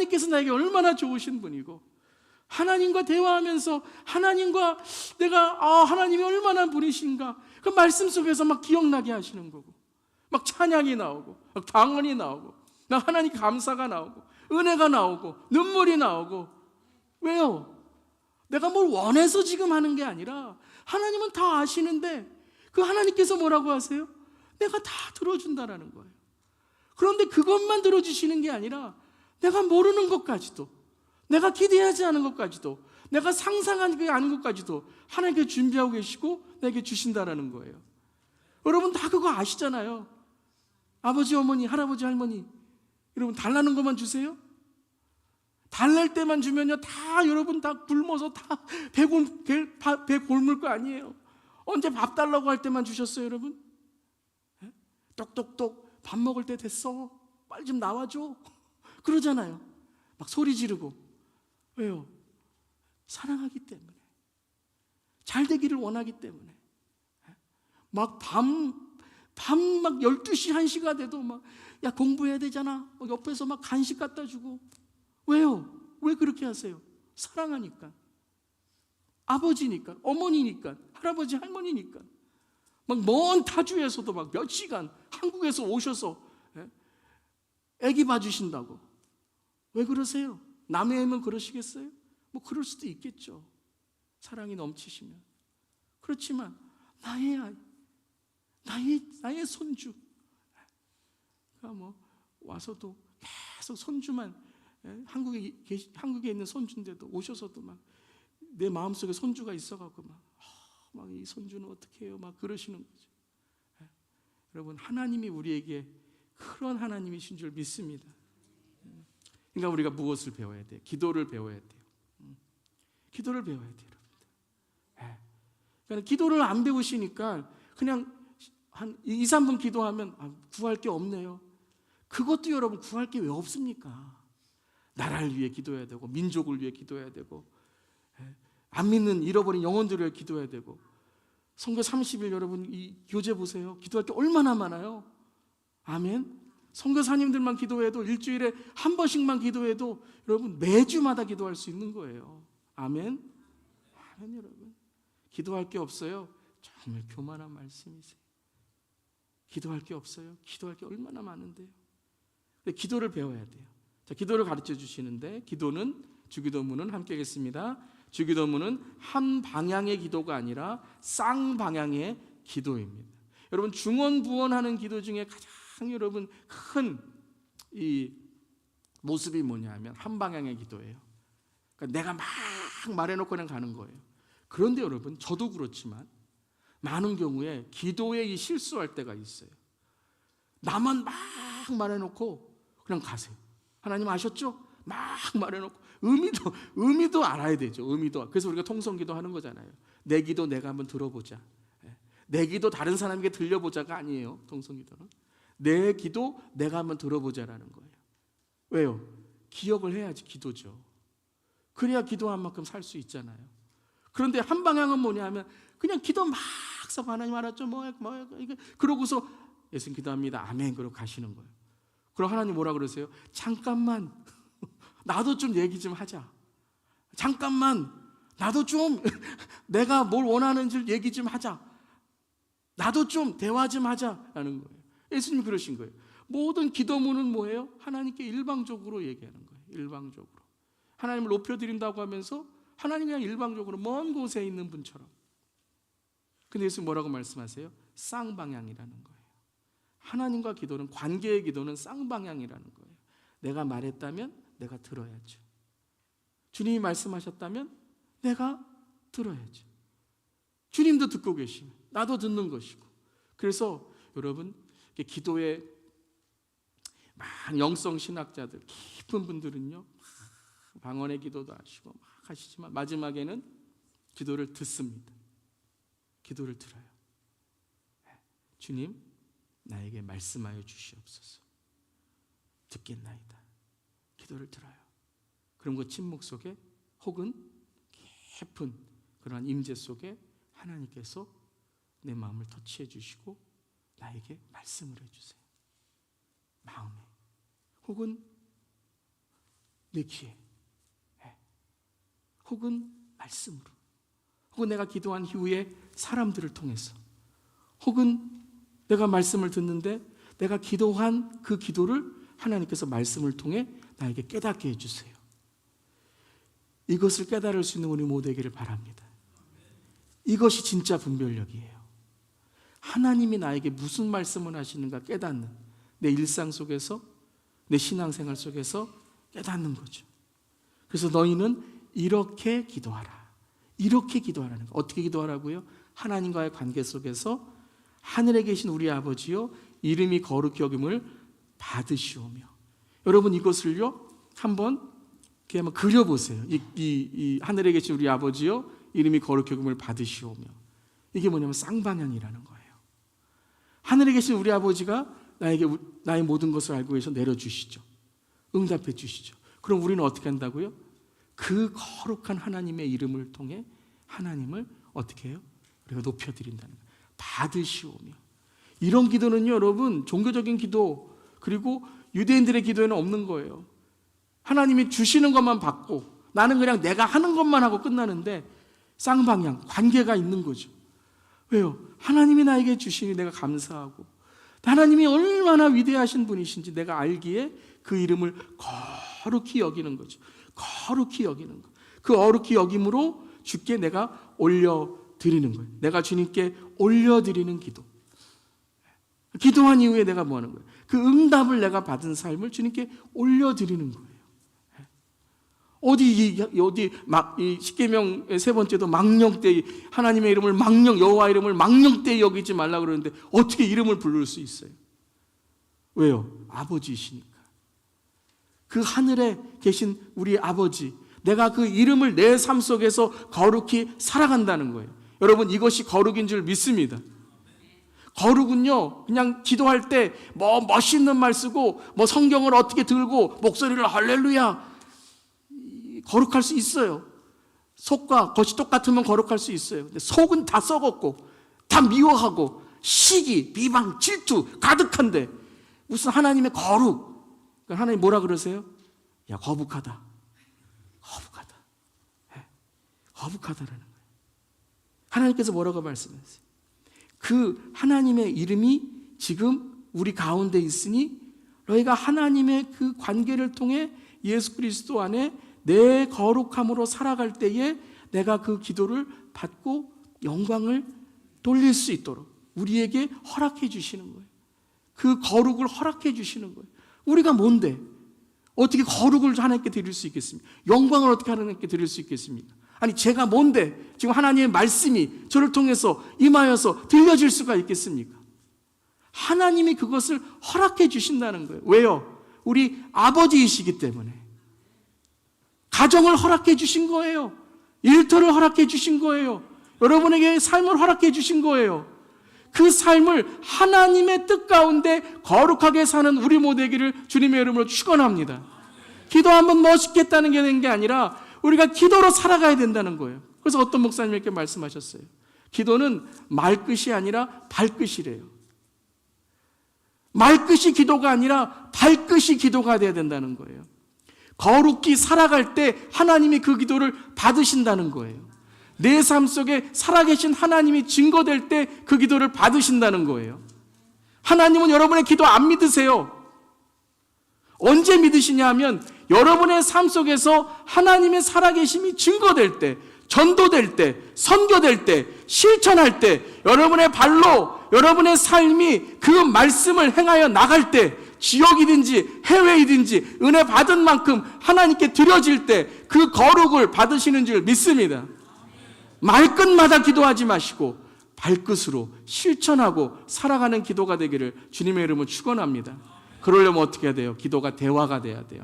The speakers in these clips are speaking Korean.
하나님께서 나에게 얼마나 좋으신 분이고, 하나님과 대화하면서 하나님과 내가 하나님이 얼마나 분이신가, 그 말씀 속에서 막 기억나게 하시는 거고, 막 찬양이 나오고, 막 방언이 나오고, 막 하나님 감사가 나오고, 은혜가 나오고, 눈물이 나오고. 왜요? 내가 뭘 원해서 지금 하는 게 아니라 하나님은 다 아시는데 그 하나님께서 뭐라고 하세요? 내가 다 들어준다라는 거예요. 그런데 그것만 들어주시는 게 아니라 내가 모르는 것까지도, 내가 기대하지 않은 것까지도, 내가 상상하지 않은 것까지도 하나님께 준비하고 계시고 내게 주신다라는 거예요. 여러분 다 그거 아시잖아요. 아버지, 어머니, 할아버지, 할머니, 여러분 달라는 것만 주세요? 달랄 때만 주면요, 다 여러분 다 굶어서 다 배 굶을 거 아니에요. 언제 밥 달라고 할 때만 주셨어요, 여러분? 똑똑똑 밥 먹을 때 됐어, 빨리 좀 나와줘, 그러잖아요. 막 소리 지르고. 왜요? 사랑하기 때문에, 잘 되기를 원하기 때문에. 막 밤 막 12시, 1시가 돼도 막, 야 공부해야 되잖아, 옆에서 막 간식 갖다 주고. 왜요? 왜 그렇게 하세요? 사랑하니까. 아버지니까, 어머니니까, 할아버지, 할머니니까. 막 먼 타주에서도 막 몇 시간 한국에서 오셔서 애기 봐주신다고. 왜 그러세요? 남의 애면 그러시겠어요? 뭐 그럴 수도 있겠죠, 사랑이 넘치시면. 그렇지만 나의 아이, 나의 손주, 뭐 와서도 계속 손주만, 한국에 있는 손주인데도 오셔서도 막 내 마음속에 손주가 있어갖고 막 이 손주는 어떻게 해요? 막 그러시는 거죠. 여러분, 하나님이 우리에게 그런 하나님이신 줄 믿습니다. 그러니까 우리가 무엇을 배워야 돼요? 기도를 배워야 돼요. 기도를 배워야 돼요, 여러분들. 그러니까 기도를 안 배우시니까 그냥 한 2, 3분 기도하면 구할 게 없네요. 그것도 여러분 구할 게 왜 없습니까? 나라를 위해 기도해야 되고, 민족을 위해 기도해야 되고, 안 믿는 잃어버린 영혼들을 위해 기도해야 되고. 선교 30일 여러분 이 교재 보세요. 기도할 게 얼마나 많아요. 아멘. 선교사님들만 기도해도, 일주일에 한 번씩만 기도해도 여러분 매주마다 기도할 수 있는 거예요. 아멘. 아멘. 여러분, 기도할 게 없어요? 정말 교만한 말씀이세요. 기도할 게 없어요? 기도할 게 얼마나 많은데요. 기도를 배워야 돼요. 자, 기도를 가르쳐 주시는데, 기도는, 주기도문은 함께 하겠습니다. 주기도문은 한 방향의 기도가 아니라 쌍방향의 기도입니다. 여러분, 중언부언하는 기도 중에 가장 여러분 큰 이 모습이 뭐냐면 한 방향의 기도예요. 그러니까 내가 막 말해놓고 그냥 가는 거예요. 그런데 여러분, 저도 그렇지만 많은 경우에 기도에 이 실수할 때가 있어요. 나만 막 말해놓고 그냥 가세요. 하나님 아셨죠? 막 말해놓고 의미도 알아야 되죠. 의미도. 그래서 우리가 통성기도 하는 거잖아요. 내 기도 내가 한번 들어보자. 내 기도 다른 사람에게 들려보자가 아니에요, 통성기도는. 내 기도 내가 한번 들어보자라는 거예요. 왜요? 기억을 해야지 기도죠. 그래야 기도한 만큼 살 수 있잖아요. 그런데 한 방향은 뭐냐면 그냥 기도 막 써서 하나님 알았죠? 뭐야 그러고서 예수님 기도합니다, 아멘, 그러고 가시는 거예요. 그럼 하나님 뭐라 그러세요? 잠깐만, 나도 좀 얘기 좀 하자. 잠깐만, 나도 좀 내가 뭘 원하는지 얘기 좀 하자. 나도 좀 대화 좀 하자라는 거예요. 예수님이 그러신 거예요. 모든 기도문은 뭐예요? 하나님께 일방적으로 얘기하는 거예요. 일방적으로. 하나님을 높여드린다고 하면서 하나님 그냥 일방적으로 먼 곳에 있는 분처럼. 근데 예수님 뭐라고 말씀하세요? 쌍방향이라는 거예요. 하나님과 기도는, 관계의 기도는 쌍방향이라는 거예요. 내가 말했다면 내가 들어야죠. 주님이 말씀하셨다면 내가 들어야죠. 주님도 듣고 계시면 나도 듣는 것이고. 그래서 여러분, 기도에 영성 신학자들, 깊은 분들은요, 방언의 기도도 하시고 막 하시지만 마지막에는 기도를 듣습니다. 기도를 들어요. 주님, 나에게 말씀하여 주시옵소서. 듣겠나이다. 기도를 들어요. 그럼 그 침묵 속에, 혹은 깊은 그러한 임재 속에 하나님께서 내 마음을 터치해 주시고 나에게 말씀을 해주세요. 마음에, 혹은 내 귀에. 혹은 말씀으로. 혹은 내가 기도한 이후에 사람들을 통해서. 혹은 내가 말씀을 듣는데 내가 기도한 그 기도를 하나님께서 말씀을 통해 나에게 깨닫게 해주세요. 이것을 깨달을 수 있는 우리 모두에게를 바랍니다. 이것이 진짜 분별력이에요. 하나님이 나에게 무슨 말씀을 하시는가 깨닫는, 내 일상 속에서, 내 신앙생활 속에서 깨닫는 거죠. 그래서 너희는 이렇게 기도하라. 이렇게 기도하라는 거. 어떻게 기도하라고요? 하나님과의 관계 속에서 하늘에 계신 우리 아버지요 이름이 거룩히 여김을 받으시오며. 여러분 이것을요 한번 그려보세요. 이 하늘에 계신 우리 아버지요 이름이 거룩히 여김을 받으시오며. 이게 뭐냐면 쌍방향이라는 거예요. 하늘에 계신 우리 아버지가 나에게 나의 모든 것을 알고 계셔 내려주시죠. 응답해 주시죠. 그럼 우리는 어떻게 한다고요? 그 거룩한 하나님의 이름을 통해 하나님을 어떻게 해요? 우리가 높여드린다는 거예요. 받으시오며. 이런 기도는요 여러분 종교적인 기도 그리고 유대인들의 기도에는 없는 거예요. 하나님이 주시는 것만 받고 나는 그냥 내가 하는 것만 하고 끝나는데 쌍방향 관계가 있는 거죠. 왜요? 하나님이 나에게 주시니 내가 감사하고 하나님이 얼마나 위대하신 분이신지 내가 알기에 그 이름을 거룩히 여기는 거죠. 거룩히 여기는 거. 그 거룩히 여김으로 주께 내가 올려드리는 거예요. 내가 주님께 올려드리는 기도. 기도한 이후에 내가 뭐 하는 거예요? 그 응답을 내가 받은 삶을 주님께 올려드리는 거예요. 이 십계명의 세 번째도 망령되이 하나님의 이름을 여호와 이름을 망령되이 여기지 말라 그러는데 어떻게 이름을 부를 수 있어요? 왜요? 아버지이시니까. 그 하늘에 계신 우리 아버지, 내가 그 이름을 내 삶 속에서 거룩히 살아간다는 거예요. 여러분 이것이 거룩인 줄 믿습니다. 거룩은요 그냥 기도할 때 뭐 멋있는 말 쓰고 뭐 성경을 어떻게 들고 목소리를 할렐루야 거룩할 수 있어요. 속과 겉이 똑같으면 거룩할 수 있어요. 근데 속은 다 썩었고 다 미워하고 시기, 비방, 질투 가득한데 무슨 하나님의 거룩. 하나님 뭐라 그러세요? 야 거북하다. 거북하다. 거북하다라는 거예요. 하나님께서 뭐라고 말씀하세요? 그 하나님의 이름이 지금 우리 가운데 있으니 너희가 하나님의 그 관계를 통해 예수 그리스도 안에 내 거룩함으로 살아갈 때에 내가 그 기도를 받고 영광을 돌릴 수 있도록 우리에게 허락해 주시는 거예요. 그 거룩을 허락해 주시는 거예요. 우리가 뭔데? 어떻게 거룩을 하나님께 드릴 수 있겠습니까? 영광을 어떻게 하나님께 드릴 수 있겠습니까? 아니 제가 뭔데 지금 하나님의 말씀이 저를 통해서 임하여서 들려질 수가 있겠습니까? 하나님이 그것을 허락해 주신다는 거예요. 왜요? 우리 아버지이시기 때문에. 가정을 허락해 주신 거예요. 일터를 허락해 주신 거예요. 여러분에게 삶을 허락해 주신 거예요. 그 삶을 하나님의 뜻 가운데 거룩하게 사는 우리 모두에게를 주님의 이름으로 축원합니다. 기도 한번 멋있게 했다는 게 된 게 아니라 우리가 기도로 살아가야 된다는 거예요. 그래서 어떤 목사님이 이렇게 말씀하셨어요. 기도는 말끝이 아니라 발끝이래요. 말끝이 기도가 아니라 발끝이 기도가 돼야 된다는 거예요. 거룩히 살아갈 때 하나님이 그 기도를 받으신다는 거예요. 내 삶 속에 살아계신 하나님이 증거될 때 그 기도를 받으신다는 거예요. 하나님은 여러분의 기도 안 믿으세요. 언제 믿으시냐 하면 여러분의 삶 속에서 하나님의 살아계심이 증거될 때, 전도될 때, 선교될 때, 실천할 때, 여러분의 발로 여러분의 삶이 그 말씀을 행하여 나갈 때, 지역이든지 해외이든지 은혜 받은 만큼 하나님께 드려질 때 그 거룩을 받으시는 줄 믿습니다. 말끝마다 기도하지 마시고 발끝으로 실천하고 살아가는 기도가 되기를 주님의 이름으로 축원합니다. 그러려면 어떻게 해야 돼요? 기도가 대화가 돼야 돼요.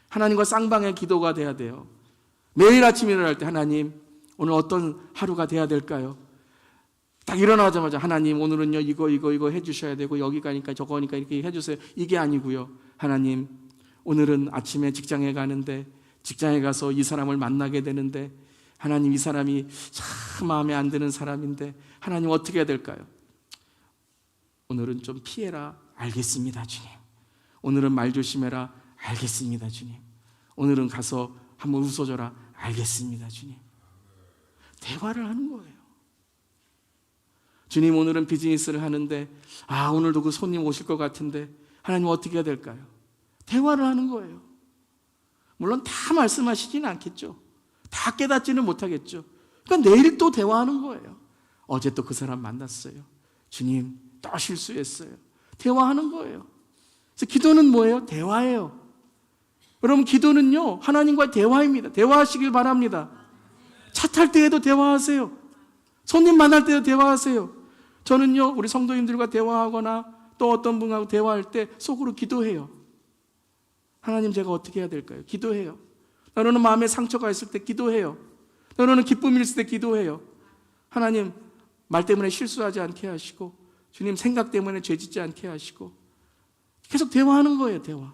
하나님과 쌍방의 기도가 돼야 돼요. 매일 아침 일어날 때 하나님 오늘 어떤 하루가 돼야 될까요? 딱 일어나자마자 하나님 오늘은요 이거 해주셔야 되고 여기 가니까 저거니까 이렇게 해주세요. 이게 아니고요. 하나님 오늘은 아침에 직장에 가는데 직장에 가서 이 사람을 만나게 되는데 하나님 이 사람이 참 마음에 안 드는 사람인데 하나님 어떻게 해야 될까요? 오늘은 좀 피해라. 알겠습니다 주님. 오늘은 말 조심해라. 알겠습니다, 주님. 오늘은 가서 한번 웃어줘라. 알겠습니다, 주님. 대화를 하는 거예요. 주님, 오늘은 비즈니스를 하는데 오늘도 그 손님 오실 것 같은데 하나님 어떻게 해야 될까요? 대화를 하는 거예요. 물론 다 말씀하시지는 않겠죠. 다 깨닫지는 못하겠죠. 그러니까 내일 또 대화하는 거예요. 어제 또 그 사람 만났어요. 주님, 또 실수했어요. 대화하는 거예요. 그래서 기도는 뭐예요? 대화예요. 여러분, 기도는요, 하나님과 대화입니다. 대화하시길 바랍니다. 차 탈 때에도 대화하세요. 손님 만날 때도 대화하세요. 저는요, 우리 성도님들과 대화하거나 또 어떤 분하고 대화할 때 속으로 기도해요. 하나님, 제가 어떻게 해야 될까요? 기도해요. 너는 마음에 상처가 있을 때 기도해요. 너는 기쁨이 있을 때 기도해요. 하나님, 말 때문에 실수하지 않게 하시고, 주님, 생각 때문에 죄짓지 않게 하시고, 계속 대화하는 거예요. 대화.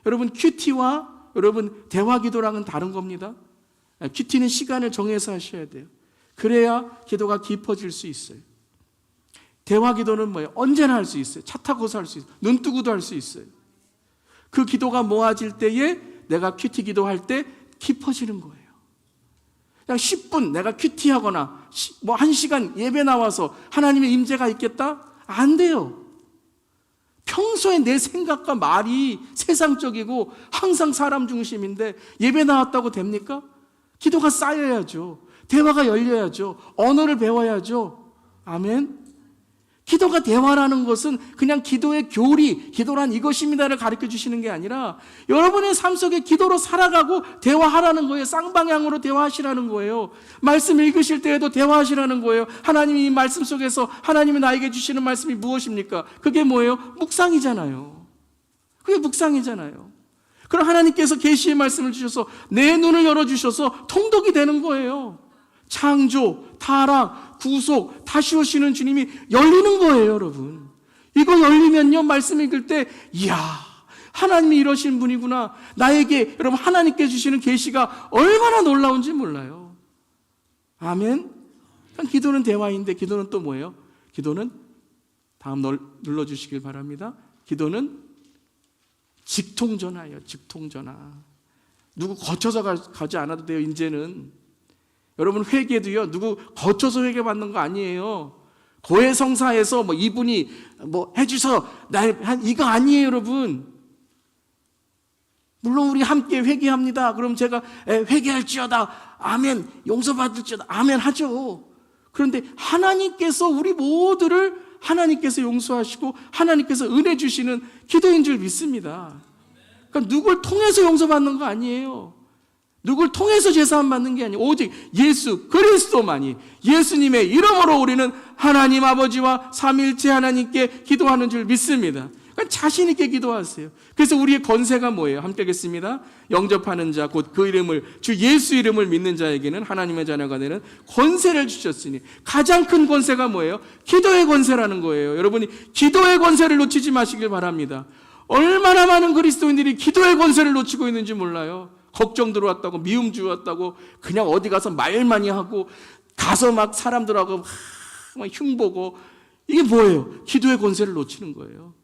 여러분, 큐티와 여러분 대화 기도랑은 다른 겁니다. 큐티는 시간을 정해서 하셔야 돼요. 그래야 기도가 깊어질 수 있어요. 대화 기도는 뭐예요? 언제나 할 수 있어요. 차 타고서 할 수 있어요. 눈 뜨고도 할 수 있어요. 그 기도가 모아질 때에 내가 큐티 기도할 때 깊어지는 거예요. 그냥 10분 내가 큐티하거나 뭐 1시간 예배 나와서 하나님의 임재가 있겠다? 안 돼요. 평소에 내 생각과 말이 세상적이고 항상 사람 중심인데 예배 나왔다고 됩니까? 기도가 쌓여야죠. 대화가 열려야죠. 언어를 배워야죠. 아멘. 기도가 대화라는 것은 그냥 기도의 교리, 기도란 이것입니다를 가르쳐 주시는 게 아니라 여러분의 삶 속에 기도로 살아가고 대화하라는 거예요. 쌍방향으로 대화하시라는 거예요. 말씀 읽으실 때에도 대화하시라는 거예요. 하나님이 이 말씀 속에서 하나님이 나에게 주시는 말씀이 무엇입니까? 그게 뭐예요? 묵상이잖아요. 그게 묵상이잖아요. 그럼 하나님께서 계시의 말씀을 주셔서 내 눈을 열어주셔서 통독이 되는 거예요. 창조, 타락, 구속, 다시 오시는 주님이 열리는 거예요, 여러분. 이거 열리면요, 말씀 읽을 때, 이야, 하나님이 이러신 분이구나. 나에게, 여러분, 하나님께 주시는 계시가 얼마나 놀라운지 몰라요. 아멘? 기도는 대화인데, 기도는 또 뭐예요? 기도는, 다음 눌러주시길 바랍니다. 기도는 직통전화예요, 직통전화. 누구 거쳐서 가지 않아도 돼요, 이제는. 여러분, 회개도요, 누구 거쳐서 회개받는 거 아니에요. 고해성사에서 뭐 이분이 뭐 해주서 이거 아니에요, 여러분. 물론 우리 함께 회개합니다. 그럼 제가 회개할지어다, 아멘, 용서받을지어다, 아멘 하죠. 그런데 하나님께서 우리 모두를 하나님께서 용서하시고 하나님께서 은혜 주시는 기도인 줄 믿습니다. 그러니까 누굴 통해서 용서받는 거 아니에요. 누굴 통해서 제사함 받는 게 아니에요. 오직 예수 그리스도만이, 예수님의 이름으로 우리는 하나님 아버지와 삼위일체 하나님께 기도하는 줄 믿습니다. 그러니까 자신 있게 기도하세요. 그래서 우리의 권세가 뭐예요? 함께 하겠습니다. 영접하는 자, 곧 그 이름을, 주 예수 이름을 믿는 자에게는 하나님의 자녀가 되는 권세를 주셨으니, 가장 큰 권세가 뭐예요? 기도의 권세라는 거예요. 여러분이 기도의 권세를 놓치지 마시길 바랍니다. 얼마나 많은 그리스도인들이 기도의 권세를 놓치고 있는지 몰라요. 걱정 들어왔다고, 미움 주었다고, 그냥 어디 가서 말 많이 하고, 가서 막 사람들하고 막 흉보고, 이게 뭐예요? 기도의 권세를 놓치는 거예요.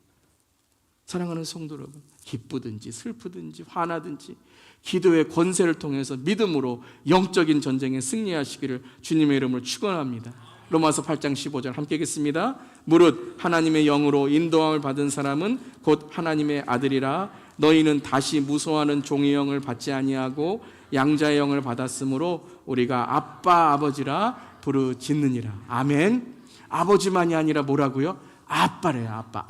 사랑하는 성도 여러분, 기쁘든지 슬프든지 화나든지 기도의 권세를 통해서 믿음으로 영적인 전쟁에 승리하시기를 주님의 이름으로 축원합니다. 로마서 8장 15절 함께 읽겠습니다. 무릇 하나님의 영으로 인도함을 받은 사람은 곧 하나님의 아들이라. 너희는 다시 무소하는 종의 영을 받지 아니하고 양자의 영을 받았으므로 우리가 아빠 아버지라 부르짖느니라. 아멘. 아버지만이 아니라 뭐라고요? 아빠래요. 아빠.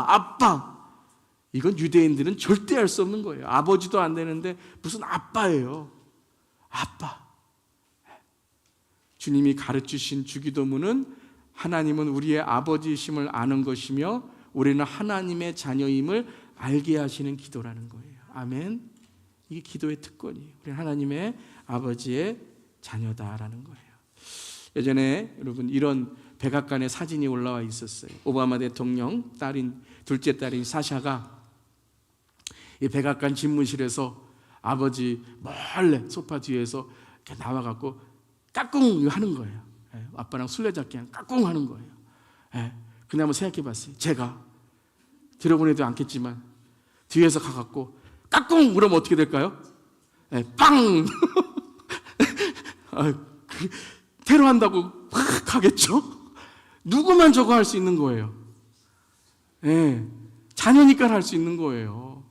아빠. 이건 유대인들은 절대 할 수 없는 거예요. 아버지도 안 되는데 무슨 아빠예요. 아빠. 주님이 가르치신 주기도문은 하나님은 우리의 아버지이심을 아는 것이며 우리는 하나님의 자녀임을 알게 하시는 기도라는 거예요. 아멘. 이게 기도의 특권이에요. 우리는 하나님의 아버지의 자녀다라는 거예요. 예전에 여러분 이런 백악관의 사진이 올라와 있었어요. 오바마 대통령 딸인, 둘째 딸인 사샤가 이 백악관 집무실에서 아버지 몰래 소파 뒤에서 이렇게 나와갖고 까꿍 하는 거예요. 아빠랑 술래잡기 까꿍 하는 거예요. 근데 한번 생각해 봤어요. 제가 들어보내도 않겠지만 뒤에서 가갖고 까꿍 그러면 어떻게 될까요? 네, 빵! 테러한다고 확 하겠죠? 누구만 저거 할 수 있는 거예요. 네, 자녀니까 할 수 있는 거예요.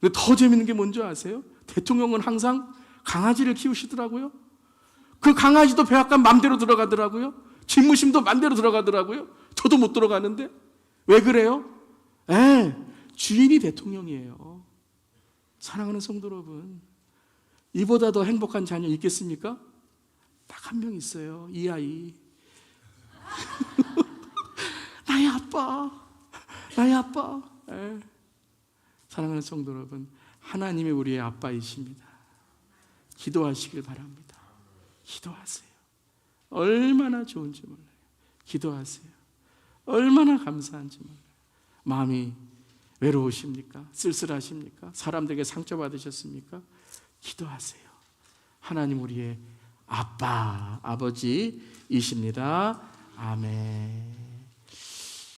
근데 더 재밌는 게 뭔지 아세요? 대통령은 항상 강아지를 키우시더라고요. 그 강아지도 백악관 맘대로 들어가더라고요. 집무심도 맘대로 들어가더라고요. 저도 못 들어가는데 왜 그래요? 주인이 대통령이에요. 사랑하는 성도 여러분, 이보다 더 행복한 자녀 있겠습니까? 딱 한 명 있어요. 이 아이. 나의 아빠. 나의 아빠. 사랑하는 성도 여러분, 하나님이 우리의 아빠이십니다. 기도하시길 바랍니다. 기도하세요. 얼마나 좋은지 몰라요. 기도하세요. 얼마나 감사한지 몰라요. 마음이 외로우십니까? 쓸쓸하십니까? 사람들에게 상처받으셨습니까? 기도하세요. 하나님 우리의 아빠, 아버지이십니다. 아멘.